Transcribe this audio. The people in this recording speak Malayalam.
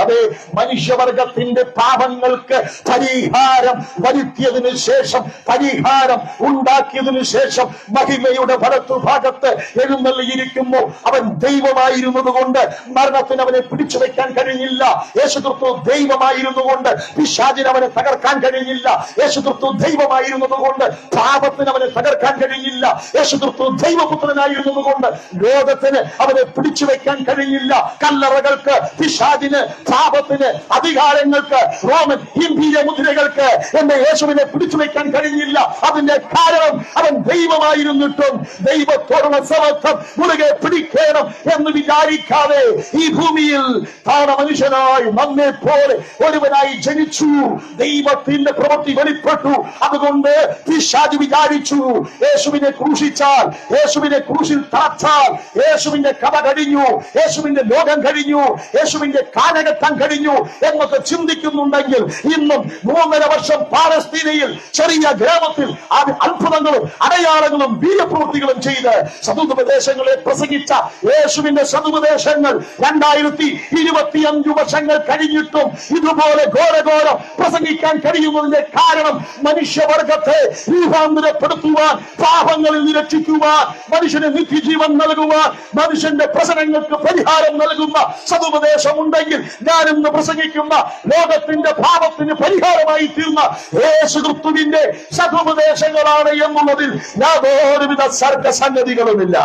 അതെ, മനുഷ്യവർഗത്തിന്റെ പാപങ്ങൾക്ക് പരിഹാരം വരുത്തിയതിനു ശേഷം, പരിഹാരം ഉണ്ടാക്കിയതിനു ശേഷം മഹിമയുടെ വലത്തുഭാഗത്ത് എഴുന്നള്ളിയിരിക്കുമ്പോൾ അവൻ ദൈവമായിരുന്നത് കൊണ്ട് മരണത്തിന് അവനെ പിടിച്ചു വെക്കാൻ കഴിഞ്ഞില്ല. യേശുക്രിസ്തു ദൈവമായിരുന്നു കൊണ്ട് പിശാചിന് അവനെ തകർക്കാൻ കഴിഞ്ഞില്ല. യേശുക്രിസ്തു ദൈവമായിരുന്നത് കൊണ്ട് പാപത്തിന് അവനെ തകർക്കാൻ കഴിഞ്ഞില്ല. യേശുക്രിസ്തു ദൈവപുത്രനായിരുന്നത് കൊണ്ട് ലോകത്തിന് അവനെ പിടിച്ചു വെക്കാൻ കഴിഞ്ഞില്ല. കല്ലറകൾക്ക്, പിശാചിന്, പാപത്തിന്, അധികാരങ്ങൾക്ക്, റോമൻ ഇംപീരിയൽ മുദ്രകൾക്ക് എന്നെ യേശുവിനെ പിടിച്ചു വെക്കാൻ കഴിഞ്ഞില്ല. അതിന്റെ കാരണം അവൻ ദൈവമായിരുന്നിട്ടും ദൈവത്തോടുള്ള സമത്വം മുറുകെ പിടിക്കണം എന്ന് വിചാരിക്കാതെ ഈ ഭൂമിയിൽ താണ മനുഷ്യനായി നമ്മെ പോലെ ഒരുവനായി ജനിച്ചു. ദൈവത്തിന്റെ പ്രവൃത്തി വെളിപ്പെട്ടു. അതുകൊണ്ട് പിശാച് വിചാരിച്ചു, യേശുവിനെ ക്രൂശിച്ചാൽ, യേശുവിനെ ക്രൂശിൽ തറച്ചാൽ യേശുവിന്റെ കഥ കഴിഞ്ഞു, യേശുവിന്റെ ലോകം കഴിഞ്ഞു, യേശുവിന്റെ കാലഘട്ടം കഴിഞ്ഞു എന്നൊക്കെ ചിന്തിക്കുന്നുണ്ടെങ്കിൽ ഇന്നും 3.5 വർഷം പാലസ്തീനയിൽ ചെറിയ ഗ്രാമത്തിൽ അത്ഭുതങ്ങളും അടയാളങ്ങളും വീര്യപ്രവൃത്തികളും ചെയ്ത് സദുപദേശങ്ങളെ പ്രസംഗിച്ച യേശുവിന്റെ സദുപദേശങ്ങൾ 2025 വർഷങ്ങൾ കഴിഞ്ഞിട്ടും ഇതുപോലെ ഘോരഘോരം പ്രസംഗിക്കാൻ കഴിയുന്നതിന്റെ കാരണം മനുഷ്യവർഗത്തെ രൂപാന്തരപ്പെടുത്തുവാൻ, പാപങ്ങളിൽ നിരക്ഷിക്കുവാൻ, മനുഷ്യന് നിത്യജീവൻ നൽകുവാൻ, മനുഷ്യന്റെ പ്രശ്നങ്ങൾക്ക് പരിഹാരം നൽകുന്ന സദുപദേശം ഉണ്ടെങ്കിൽ ഞാനിന്ന് പ്രസംഗിക്കുന്ന ലോകത്തിന്റെ പാപത്തിന് പരിഹാരമായി തീർന്ന യേശുക്രിസ്തുവിന്റെ സദുപദേശങ്ങളാണ് എന്നുള്ളതിൽ യാതൊരുവിധ സർഗസംഗതികളുമില്ല.